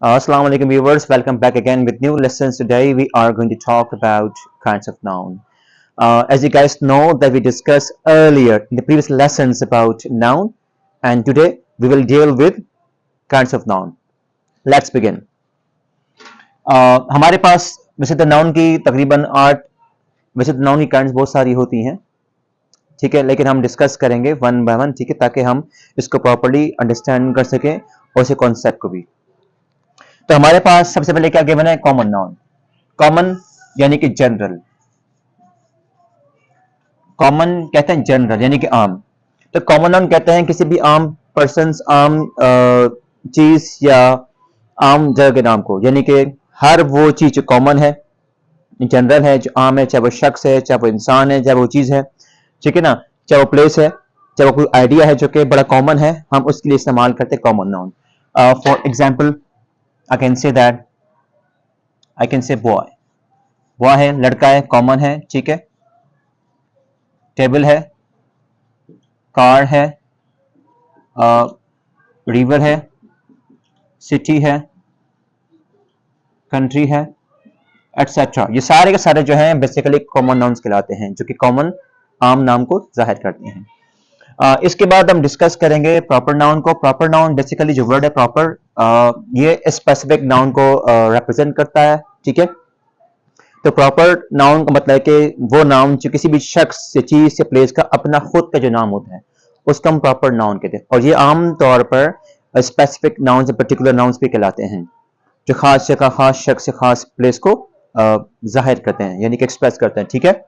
Assalamu alaikum viewers, welcome back again with new lessons. Today we are going to talk about kinds of noun. As you guys know that we discussed earlier in the previous lessons about noun, and today we will deal with kinds of noun. Let's begin. हमारे पास वैसे तो noun की तकरीबन 8 वैसे तो noun की kinds बहुत सारी होती हैं, ठीक है, लेकिन हम डिस्कस करेंगे वन बाय वन, ठीक है, ताकि हम इसको प्रॉपर्ली अंडरस्टैंड कर सकें और इसे कॉन्सेप्ट को भी। तो हमारे पास सबसे पहले क्या गिवन है? Common noun. कॉमन यानी कि जनरल, कॉमन कहते हैं जनरल यानी कि आम। तो कॉमन नाउन कहते हैं किसी भी आम पर्सन, आम चीज या आम जगह के नाम को, यानी कि हर वो चीज जो कॉमन है, जनरल है, जो आम है, चाहे वो शख्स है, चाहे वो इंसान है, चाहे वो चीज है, ठीक है ना, चाहे वो प्लेस है, चाहे वो कोई आइडिया है जो कि बड़ा कॉमन है, हम उसके लिए इस्तेमाल करते हैं common noun. For example I can say that I can say boy. boy है, लड़का है, कॉमन है, ठीक है। टेबल है, कार है, रिवर है, सिटी है, कंट्री है, एटसेट्रा। ये सारे के सारे जो हैं बेसिकली कॉमन नाउन्स कहलाते हैं, जो कि कॉमन आम नाम को जाहिर करते हैं। इसके बाद हम डिस्कस करेंगे प्रॉपर नाउन को। प्रॉपर नाउन बेसिकली जो वर्ड है प्रॉपर, ये स्पेसिफिक नाउन को रिप्रेजेंट करता है, ठीक है। तो प्रॉपर नाउन का मतलब है कि वो नाउन जो किसी भी शख्स या चीज या प्लेस का अपना खुद का जो नाम होता है उसका हम प्रॉपर नाउन कहते हैं। और ये आम तौर पर स्पेसिफिक नाउन्स, पर्टिकुलर नाउन्स भी कहलाते हैं, जो खास जगह, खास शख्स या खास प्लेस को जाहिर करते हैं, यानी कि एक्सप्रेस करते हैं, ठीक है।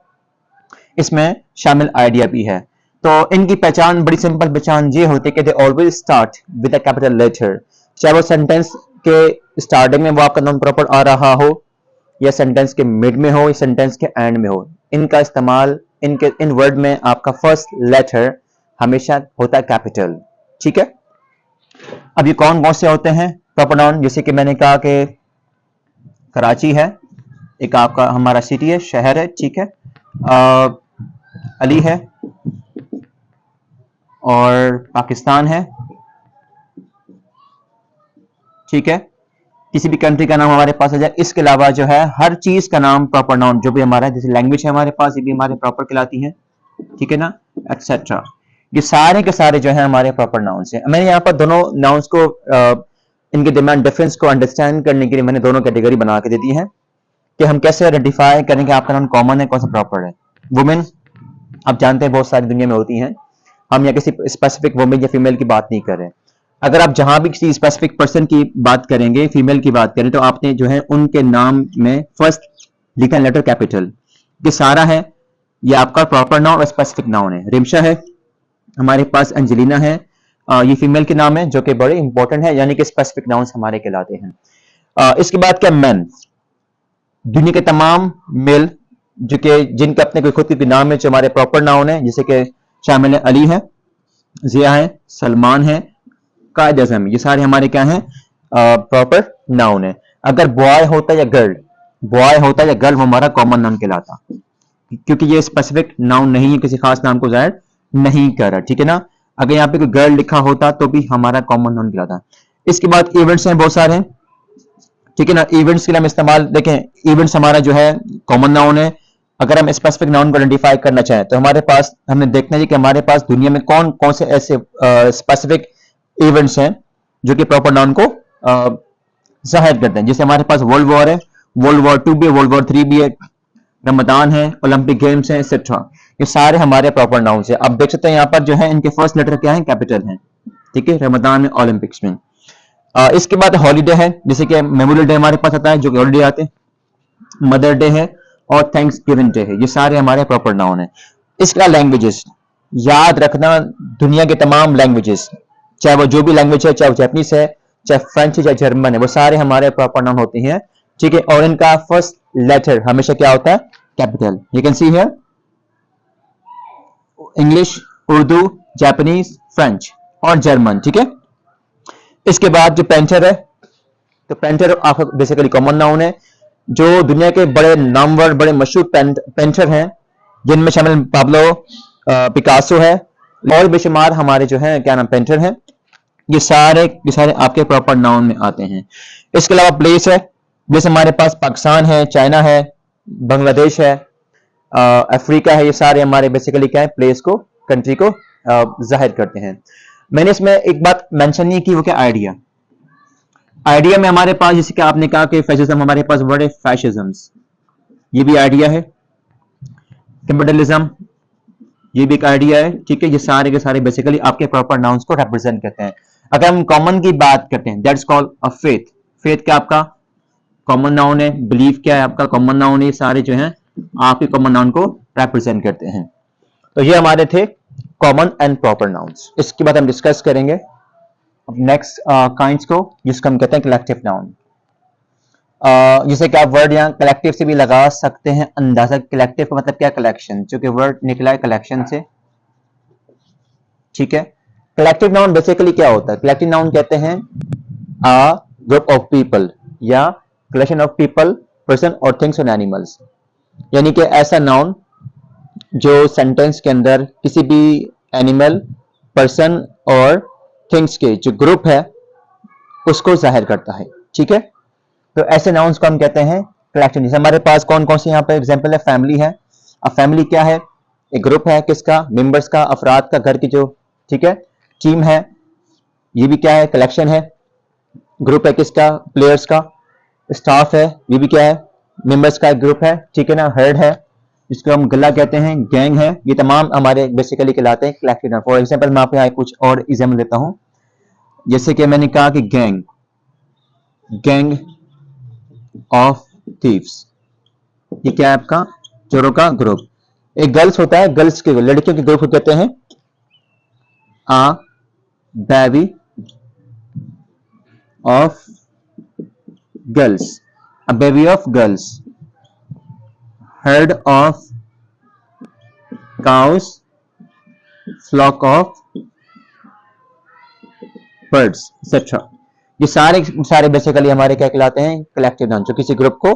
इसमें शामिल आइडिया भी है। तो इनकी पहचान, बड़ी सिंपल पहचान ये होती है कि they always start with a capital letter. चाहे वो सेंटेंस के स्टार्टिंग में वो आपका नाम प्रॉपर आ रहा हो, या सेंटेंस के मिड में हो, या सेंटेंस के एंड में हो, इनका इस्तेमाल इन वर्ड में आपका फर्स्ट लेटर हमेशा होता है कैपिटल, ठीक है। अब ये कौन कौन से होते हैं प्रॉपर नाउन? जैसे कि मैंने कहा कि कराची है, एक आपका हमारा सिटी है, शहर है, ठीक है। अली है, और पाकिस्तान है, ठीक है। किसी भी कंट्री का नाम हमारे पास आ जाए। इसके अलावा जो है हर चीज का नाम प्रॉपर नाउन जो भी हमारा है, जैसे लैंग्वेज है हमारे पास, ये भी हमारे प्रॉपर कहलाती है, ठीक है ना, एक्सेट्रा। ये सारे के सारे जो है हमारे प्रॉपर नाउन्स हैं। मैंने यहाँ पर दोनों नाउन्स को इनके दरमियान डिफरेंस को अंडरस्टैंड करने के लिए मैंने दोनों कैटेगरी बना के दे दी है कि हम कैसे आइडेंटिफाई करें कि आपका नाम कॉमन है, कौन सा प्रॉपर है। वुमेन आप जानते हैं बहुत सारी दुनिया में होती हैं, हम यहाँ किसी स्पेसिफिक वुमेन या फीमेल की बात नहीं कर रहे। अगर आप जहां भी किसी स्पेसिफिक पर्सन की बात करेंगे, फीमेल की बात करें, तो आपने जो है उनके नाम में फर्स्ट लिखा लेटर कैपिटल। ये सारा है, ये आपका प्रॉपर नाउन और स्पेसिफिक नाउन है। रिमशा है हमारे पास, एंजेलिना है, ये फीमेल के नाम है जो कि बड़े इंपॉर्टेंट है, यानी कि स्पेसिफिक नाउन हमारे कहलाते हैं। इसके बाद क्या? मैन, दुनिया के तमाम मेल जो कि जिनके अपने कोई खुद के नाम है, जो हमारे प्रॉपर नाउन है, जैसे कि शामिल है अली है, जिया है, सलमान है, कायद आज़म, ये सारे हमारे क्या हैं? प्रॉपर नाउन है। अगर बॉय होता या गर्ल, बॉय होता या गर्ल, वो हमारा कॉमन नाउन कहलाता, क्योंकि ये स्पेसिफिक नाउन नहीं है, किसी खास नाम को जाहिर नहीं कर रहा, ठीक है ना। अगर यहाँ पे कोई गर्ल लिखा होता तो भी हमारा कॉमन नाउन कहलाता। इसके बाद इवेंट्स हैं बहुत सारे, ठीक है ना। इवेंट्स के लिए हम इस्तेमाल देखें, इवेंट्स हमारा जो है कॉमन नाउन है। अगर हम स्पेसिफिक नाउन को आइडेंटिफाई करना चाहें तो हमारे पास हमने देखना है कि हमारे पास दुनिया में कौन कौन से ऐसे स्पेसिफिक इवेंट्स हैं जो कि प्रॉपर नाउन को जाहिर करते हैं। जैसे हमारे पास वर्ल्ड वॉर है, वर्ल्ड वॉर 2 भी है, वर्ल्ड वॉर 3 भी है, रमजान है, ओलंपिक गेम्स हैं, एक्सेट्रा। ये सारे हमारे प्रॉपर नाउन है। आप देख सकते हैं यहाँ पर जो है इनके फर्स्ट लेटर क्या है? कैपिटल है, ठीक है, रमजान में, ओलंपिक्स में। इसके बाद हॉलीडे है, जैसे कि मेमोरियल डे हमारे पास आता है, जो कि हॉलीडे आते हैं, मदर डे है, और थैंक्स गिविंग डे है। ये सारे हमारे प्रॉपर नाउन है। इसका लैंग्वेजेस याद रखना, दुनिया के तमाम लैंग्वेजेस, चाहे वो जो भी लैंग्वेज है, चाहे वो जैपनीज है, चाहे फ्रेंच है, चाहे जर्मन है, वो सारे हमारे प्रॉपर नाउन होते हैं, ठीक है। और इनका फर्स्ट लेटर हमेशा क्या होता है? Capital. You can see here English, Urdu, Japanese, French और जर्मन, ठीक है। इसके बाद जो पेंटर है, तो पेंटर आपका बेसिकली कॉमन नाउन है। जो दुनिया के बड़े नामवर, बड़े मशहूर पेंटर हैं, जिनमें शामिल पाब्लो पिकासो है, और बेशुमार हमारे जो है क्या नाम पेंटर हैं, ये सारे आपके प्रॉपर नाउन में आते हैं। इसके अलावा प्लेस है, जैसे हमारे पास पाकिस्तान है, चाइना है, बांग्लादेश है, अफ्रीका है, ये सारे हमारे बेसिकली क्या है, प्लेस को, कंट्री को जाहिर करते हैं। मैंने इसमें एक बात मेंशन नहीं की, वो क्या, आइडिया। आइडिया में हमारे पास जैसे कि आपने कहा कि फैशिज्म, हमारे पास वर्ड है फैशिज्म्स, ये भी आइडिया है। कैपिटलिज्म, ये भी एक आइडिया है, ठीक है। ये सारे के सारे बेसिकली आपके प्रॉपर नाउन्स को रिप्रेजेंट करते हैं। अगर हम कॉमन की बात करते हैं, that's called a faith. Faith क्या आपका कॉमन नाउन है, बिलीफ क्या है आपका कॉमन नाउन है, ये सारे जो हैं आपके कॉमन नाउन को रिप्रेजेंट करते हैं। तो ये हमारे थे कॉमन एंड प्रॉपर नाउन्स। इसके बाद हम डिस्कस करेंगे नेक्स्ट काइंड्स को, जिसको हम कहते हैं कलेक्टिव नाउन। जिसे कि आप वर्ड यहाँ कलेक्टिव से भी लगा सकते हैं अंदाजा। कलेक्टिव का मतलब क्या, कलेक्शन, जो कि वर्ड निकला है कलेक्शन से, ठीक है। कलेक्टिव नाउन बेसिकली क्या होता है, कलेक्टिव नाउन कहते हैं अ ग्रुप ऑफ पीपल या कलेक्शन ऑफ पीपल, पर्सन और थिंग्स एंड एनिमल्स। यानी कि ऐसा नाउन जो सेंटेंस के अंदर किसी भी एनिमल, पर्सन और थिंग्स के जो ग्रुप है उसको जाहिर करता है, ठीक है। तो ऐसे नाउन्स को हम कहते हैं कलेक्टिव। जैसे हमारे पास कौन कौन से यहाँ पे एग्जांपल है, फैमिली है। अब फैमिली क्या है, एक ग्रुप है किसका, मेंबर्स का, अफराद का, घर की जो, ठीक है। टीम है, ये भी क्या है, कलेक्शन है। ग्रुप है किसका, प्लेयर्स का। स्टाफ है, ये भी क्या है, मेंबर्स का एक ग्रुप है, ठीक है ना। हर्ड है, जिसको हम गला कहते हैं। गैंग है, ये तमाम हमारे बेसिकली कहलाते हैं कलेक्टिव नाउन। फॉर एग्जांपल मैं आपको यहाँ कुछ और एग्जांपल देता हूँ। जैसे कि मैंने कहा कि गैंग, गैंग ऑफ थीव्स, ये क्या है आपका, चोरों का ग्रुप। एक गर्ल्स होता है, गर्ल्स के, लड़कियों के ग्रुप को कहते हैं a bevy of girls, a bevy of girls, herd of cows, flock of birds, etc. ये सारे बेसिकली हमारे क्या कहलाते हैं, कलेक्टिव नाउन, जो किसी ग्रुप को,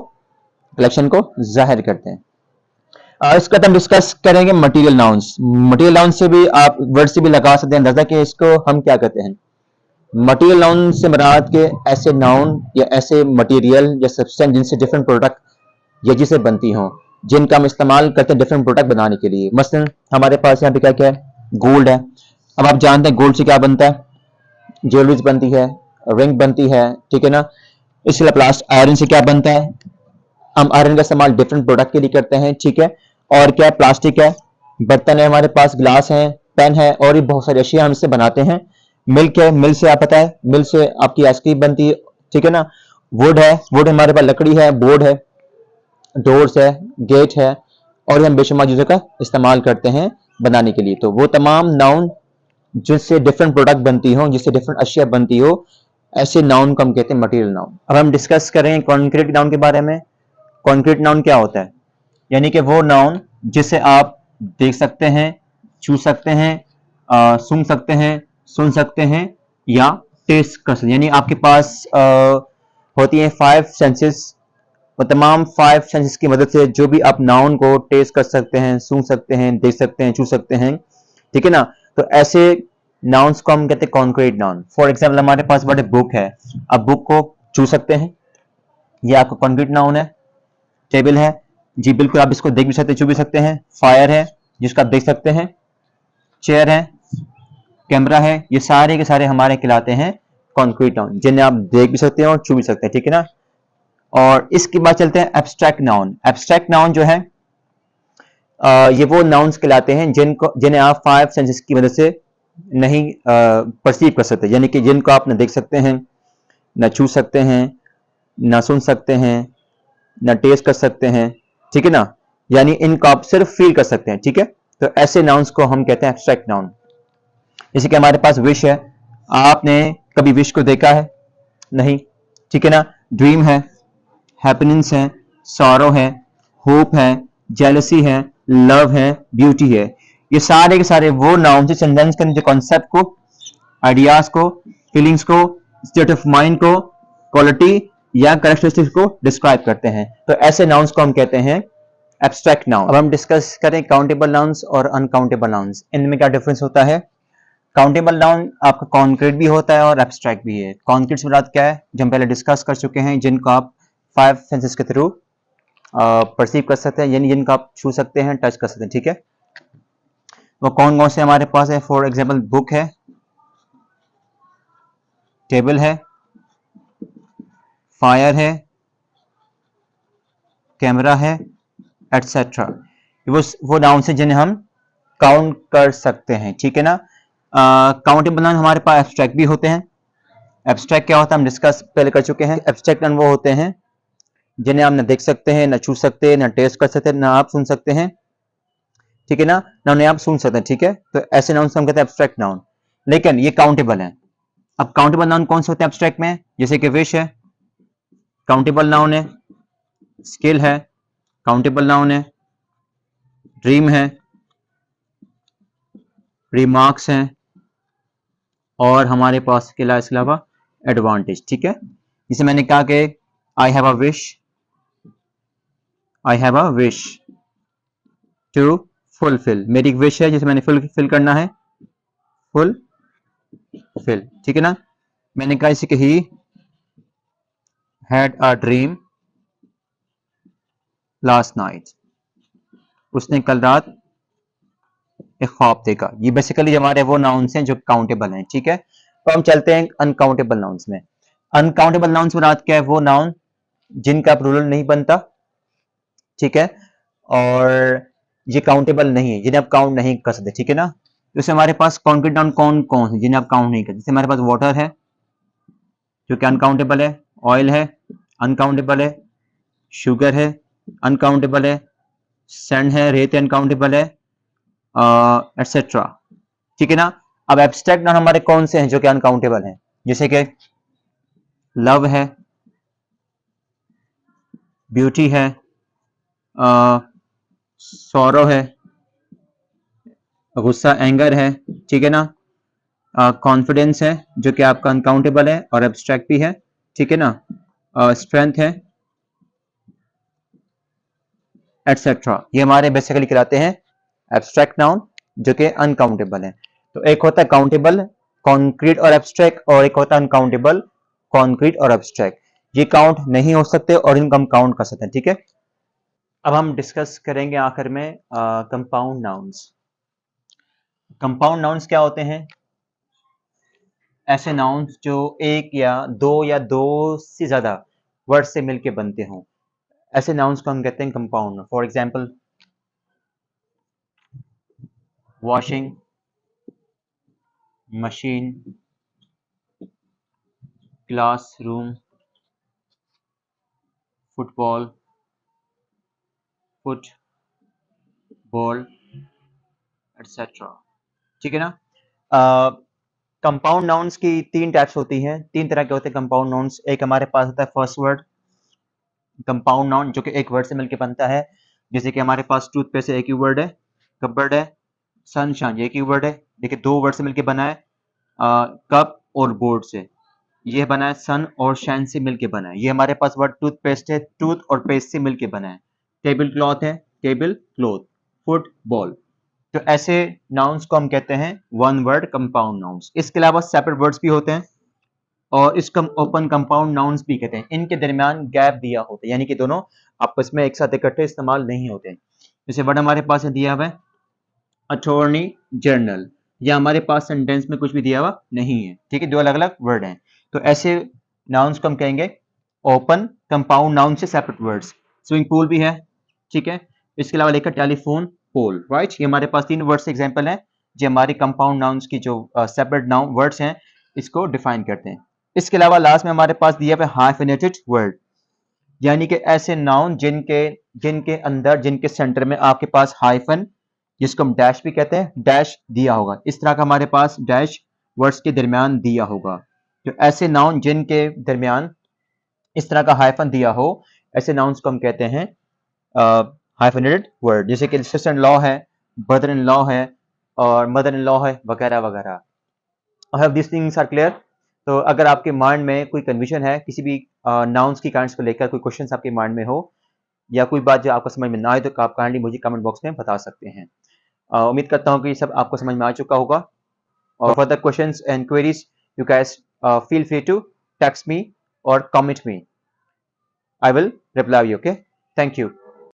कलेक्शन को जाहिर करते हैं। इसका हम डिस्कस करेंगे मटेरियल नाउन्स। मटेरियल नाउन से भी आप वर्ड से भी लगा सकते हैं अंदाजा कि इसको हम क्या कहते हैं। मटेरियल नाउन से मुराद के ऐसे नाउन या ऐसे मटेरियल या सब्सटेंस जिनसे डिफरेंट प्रोडक्ट या जिसे बनती हों, जिनका हम इस्तेमाल करते हैं डिफरेंट प्रोडक्ट बनाने के लिए। मसलन हमारे पास यहाँ पे क्या क्या है, गोल्ड है। अब आप जानते हैं गोल्ड से क्या बनता है, ज्वेलरीज बनती है, रिंग बनती है, ठीक है ना। इसके अलावा प्लास्ट आयरन से क्या बनता है, हम आयरन का इस्तेमाल डिफरेंट प्रोडक्ट के लिए करते हैं, ठीक है। और क्या, प्लास्टिक है, बर्तन है, हमारे पास ग्लास है, पेन है, और भी बहुत सारी अशिया हम इससे बनाते हैं। मिल्क है, मिल्क से आप पता है, मिल्क से आपकी आइसक्रीम बनती है, ठीक है ना। वुड है, वुड हमारे पास लकड़ी है, बोर्ड है, डोर्स है, गेट है, और हम बेशुमार चीजों का इस्तेमाल करते हैं बनाने के लिए। तो वो तमाम नाउन जिससे डिफरेंट प्रोडक्ट बनती हो, जिससे डिफरेंट अशिया बनती हो, ऐसे नाउन को हम कहते हैं मटेरियल नाउन। अब हम डिस्कस करें कॉन्क्रीट नाउन के बारे में। कॉन्क्रीट नाउन क्या होता है, यानी कि वो नाउन जिसे आप देख सकते हैं, छू सकते हैं, सूंघ सकते हैं, सुन सकते हैं या टेस्ट कर सकते हैं। यानी आपके पास होती है 5 सेंसेस, वो तमाम 5 सेंसेस की मदद से जो भी आप नाउन को टेस्ट कर सकते हैं, सूंघ सकते हैं, देख सकते हैं, छू सकते हैं, ठीक है ना। तो ऐसे नाउन्स को हम कहते हैं कॉन्क्रीट नाउन। फॉर एग्जाम्पल हमारे पास बड़े बुक है, आप बुक को छू सकते हैं, ये आपका कॉन्क्रीट नाउन है। टेबल है, जी बिल्कुल, आप इसको देख भी सकते हैं, छू भी सकते हैं। फायर है, जिसको आप देख सकते हैं। चेयर है, कैमरा है, ये सारे के सारे हमारे कहलाते हैं कॉन्क्रीट नाउन, जिन्हें आप देख भी सकते हैं और छू भी सकते हैं, ठीक है ना। और इसके बाद चलते हैं एब्स्ट्रैक्ट नाउन। एब्स्ट्रैक्ट नाउन जो है ये वो नाउन्स कहलाते हैं जिन्हें आप 5 सेंसेस की मदद से नहीं परसीव कर सकते, यानी कि जिनको आप न देख सकते हैं, न छू सकते हैं, न सुन सकते हैं, न टेस्ट कर सकते हैं, ठीक है ना। यानी इनको आप सिर्फ फील कर सकते हैं, ठीक है। तो ऐसे नाउन्स को हम कहते हैं एब्स्ट्रैक्ट नाउन। जैसे कि हमारे पास विश है, आपने कभी विश को देखा है, नहीं, ठीक है ना। ड्रीम है, हैप्पीनेस है, सॉरो है, होप है, जेलसी है, लव है, ब्यूटी है। ये सारे के सारे वो नाउन से सेंटेंस के कॉन्सेप्ट को, आइडियाज को, फीलिंग्स को, स्टेट ऑफ माइंड को, क्वालिटी या कैरेक्टरिस्टिक्स को डिस्क्राइब करते हैं। तो ऐसे नाउन्स को हम कहते हैं एब्स्ट्रैक्ट नाउन। अब हम डिस्कस करें काउंटेबल नाउन्स और अनकाउंटेबल नाउन्स, इनमें क्या डिफरेंस होता है। काउंटेबल नाउन आपका कॉन्क्रीट भी होता है और एब्स्ट्रैक्ट भी है। कॉन्क्रीट से मुराद क्या है, जो हम पहले डिस्कस कर चुके हैं, जिनको आप 5 सेंसेस के थ्रू परसीव कर सकते हैं, यानी जिनको आप छू सकते हैं, टच कर सकते हैं, ठीक है। वो कौन कौन से हमारे पास है? फॉर एग्जाम्पल बुक है, टेबल है, फायर है, कैमरा है, एटसेट्रा। वो नाउन से जिन्हें हम काउंट कर सकते हैं, ठीक है ना। काउंटेबल नाउन हमारे पास एब्स्ट्रैक्ट भी होते हैं। एब्स्ट्रैक्ट क्या होता है हम डिस्कस पहले कर चुके हैं। एब्स्ट्रैक्ट नाउन वो होते हैं जिन्हें आप न देख सकते हैं, न छू सकते हैं, न टेस्ट कर सकते हैं, न आप सुन सकते हैं, ठीक है ना, ना उन्हें आप सुन सकते हैं, ठीक है। तो ऐसे नाउन से हम कहते हैं एब्स्ट्रैक्ट नाउन, लेकिन ये काउंटेबल है। अब काउंटेबल नाउन कौन से होते हैं एब्स्ट्रैक्ट में? जैसे कि विश है, काउंटेबल नाउन है। स्किल है, काउंटेबल नाउन है। ड्रीम है, रिमार्क्स हैं, और हमारे पास के अलावा एडवांटेज, ठीक है। जिसे मैंने कहा कि I have a wish, I have a wish to fulfil, मेरी एक विश है जिसे मैंने फुलफिल करना है, फुलफिल, ठीक है ना। मैंने कहा इसे कि he had a dream last night, उसने कल रात एक ख्वाब देखा। ये बेसिकली हमारे वो नाउन्स हैं जो काउंटेबल हैं, ठीक है। तो हम चलते हैं अनकाउंटेबल नाउन्स में। अनकाउंटेबल नाउन्स में रात क्या है? वो नाउन जिनका प्लूरल नहीं बनता, ठीक है, और ये काउंटेबल नहीं है, जिन्हें आप काउंट नहीं कर सकते, ठीक है ना। जैसे हमारे पास कॉन्क्रीट नाउन कौन कौन है जिन्हें आप काउंट नहीं कर सकते? जैसे हमारे पास वाटर है जो कि अनकाउंटेबल है, ऑयल है, अनकाउंटेबल है, शुगर है, अनकाउंटेबल है, सैंड है, रेत अनकाउंटेबल है, एटसेट्रा, ठीक है ना। अब एब्स्ट्रैक्ट नाउन हमारे कौन से हैं जो कि अनकाउंटेबल हैं? जैसे कि लव है, ब्यूटी है, सौरव है, गुस्सा एंगर है, ठीक है ना। कॉन्फिडेंस है जो कि आपका अनकाउंटेबल है और एब्स्ट्रैक्ट भी है, ठीक है ना। स्ट्रेंथ है, एटसेट्रा। ये हमारे बेसिकली कहलाते हैं एब्स्ट्रैक्ट नाउन जो कि अनकाउंटेबल है। तो एक होता है काउंटेबल कॉन्क्रीट और एब्स्ट्रैक्ट, और एक होता है अनकाउंटेबल कॉन्क्रीट और एब्स्ट्रैक्ट। ये काउंट नहीं हो सकते और इनको हम काउंट कर सकते हैं, ठीक है। अब हम डिस्कस करेंगे आखिर में कंपाउंड नाउन्स। कंपाउंड नाउन्स क्या होते हैं? ऐसे नाउन्स जो एक या दो से ज्यादा वर्ड से मिलके बनते हों, ऐसे नाउन्स को हम कहते हैं compound. For example washing machine, classroom, football, football, etcetera, ठीक है ना। कंपाउंड नाउन्स की तीन टाइप्स होती हैं, तीन तरह के होते हैं कंपाउंड नाउन्स। एक हमारे पास होता है फर्स्ट वर्ड कंपाउंड नाउन जो कि एक वर्ड से मिलकर बनता है, जैसे कि हमारे पास टूथपेस्ट एक ही वर्ड है, कपबोर्ड है, सनशाइन एक ही वर्ड है, देखिए दो वर्ड से मिलकर बना है। कप और बोर्ड से ये बना है, सन और शाइन से मिलकर बना है। ये हमारे पास वर्ड टूथपेस्ट है, टूथ और पेस्ट से मिलकर बना है। टेबल क्लॉथ है, टेबल क्लॉथ, फुटबॉल। तो ऐसे नाउन्स को हम कहते हैं वन वर्ड कंपाउंड नाउन्स। इसके अलावा सेपरेट वर्ड्स भी होते हैं और इसको हम ओपन कंपाउंड नाउन्स भी कहते हैं। इनके दरमियान गैप दिया होता है, यानी कि दोनों आपस में एक साथ इकट्ठे इस्तेमाल नहीं होते। जैसे वर्ड हमारे पास दिया हुआ है अटॉर्नी जनरल, या हमारे पास सेंटेंस में कुछ भी दिया हुआ नहीं है, ठीक है, दो अलग अलग वर्ड हैं। तो ऐसे नाउन्स को हम कहेंगे ओपन कंपाउंड नाउन से सेपरेट वर्ड्स। स्विमिंग पूल भी है, ठीक है। इसके अलावा लेकर टेलीफोन पोल, राइट। ये हमारे पास तीन वर्ड्स एग्जांपल हैं जो हमारे कंपाउंड नाउन्स की जो सेपरेट नाउन वर्ड्स हैं इसको डिफाइन करते हैं। इसके अलावा लास्ट में हमारे पास दिया हुआ है हाइफेनेटेड वर्ड, यानी कि ऐसे नाउन जिनके जिनके अंदर जिनके सेंटर में आपके पास हाइफन, जिसको हम डैश भी कहते हैं, डैश दिया होगा। इस तरह का हमारे पास डैश वर्ड्स के दरमियान दिया होगा। तो ऐसे नाउन जिनके दरमियान इस तरह का हाइफन दिया हो, ऐसे नाउन्स को हम कहते हैं हाइफेनेटेड वर्ड, जैसे कि सिस्टर इन लॉ है, ब्रदर इन लॉ है, और मदर इन लॉ है, वगैरह वगैरह। I hope this things are clear. तो अगर आपके माइंड में कोई कन्फ्यूजन है किसी भी नाउन्स की काइंड्स को लेकर, कोई क्वेश्चंस आपके माइंड में हो या कोई बात जो आपको समझ में ना आए, तो आप काइंडली मुझे कमेंट बॉक्स में बता सकते हैं। उम्मीद करता हूँ कि सब आपको समझ में आ चुका होगा। or further questions and queries, you guys feel free to text me or comment me. I will reply you. Okay, thank you.